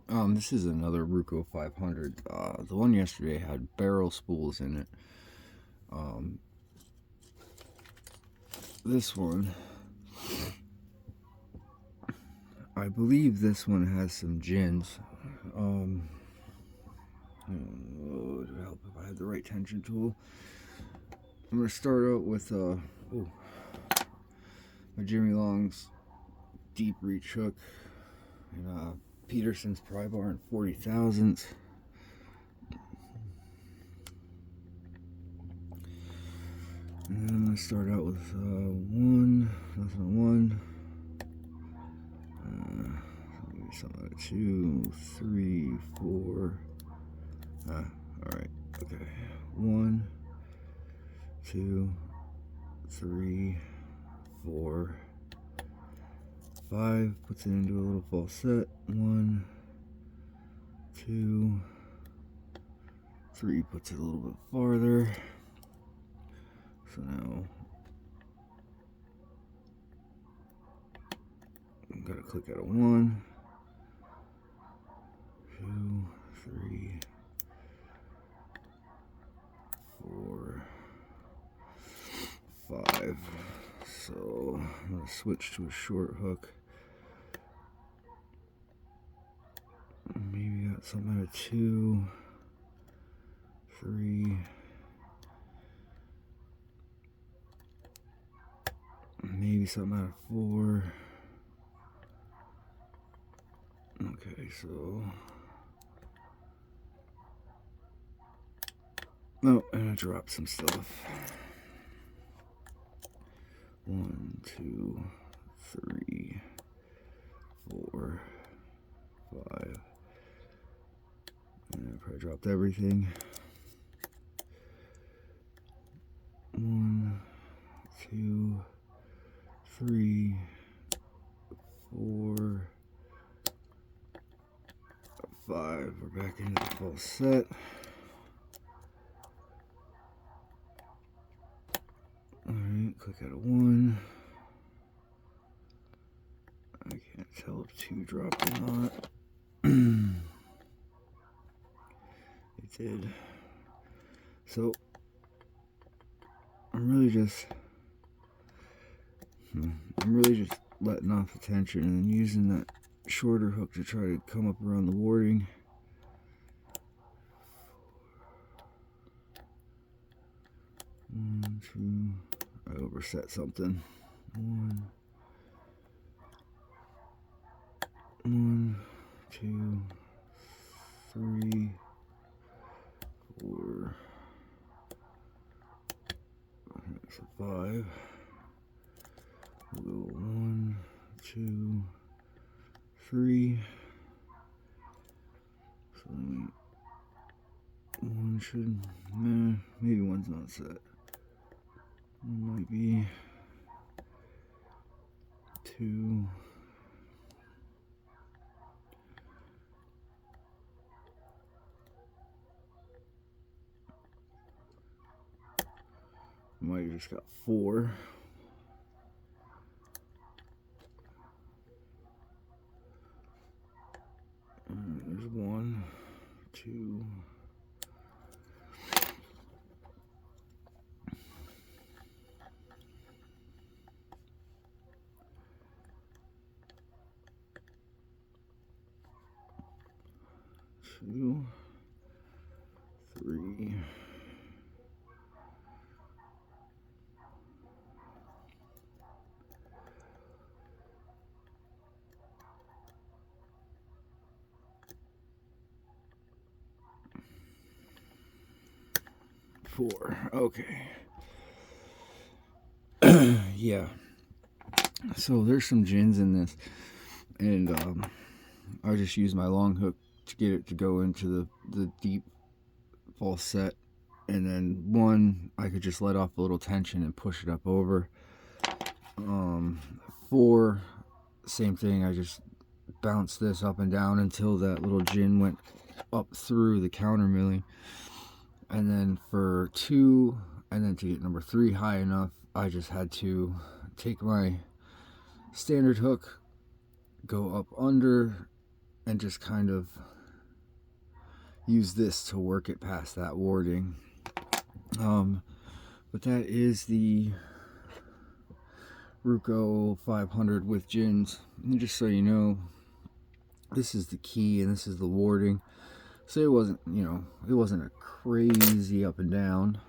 This is another Ruko 500. The one yesterday had barrel spools in it. This one, I believe this one has some gins. It would help if I had the right tension tool. I'm gonna start out with my Jimmy Long's deep reach hook and Peterson's pry bar in 40 thousandths. And then I'm going to start out with one, nothing on one, maybe something like 2, 3, 4. Alright, okay. 1, 2, 3, 4, 5. Puts it into a little falset. 1, 2, 3. Puts it a little bit farther. So now I'm gonna click out a 1, 2, 3, 4, 5. So I'm gonna switch to a short hook. Maybe got something out of 2, 3. Maybe something out of 4. Okay, so and I dropped some stuff. 1, 2, 3, 4, 5. And I probably dropped everything. 1, 2, 3, 4, 5. We're back into the full set. Alright, click out a 1. I can't tell if 2 dropped or not. It did. So I'm really just letting off the tension and using that shorter hook to try to come up around the warding. 1, 2. I overset something. 1, 2, 3, 4. That's a 5. We'll go 1, 2, 3. So one should, maybe one's not set. One might be 2. Might have just got 4. There's 1, 2. 2, 3. 4. Okay. Yeah. So there's some gins in this, and I just use my long hook to get it to go into the deep falset, and then 1 I could just let off a little tension and push it up over. 4, same thing. I just bounced this up and down until that little gin went up through the counter milling. And then for 2, and then to get number 3 high enough, I just had to take my standard hook, go up under, and just kind of use this to work it past that warding. But that is the Ruko 500 with gins. And just so you know, this is the key and this is the warding. So it wasn't, you know, it wasn't a crazy up and down.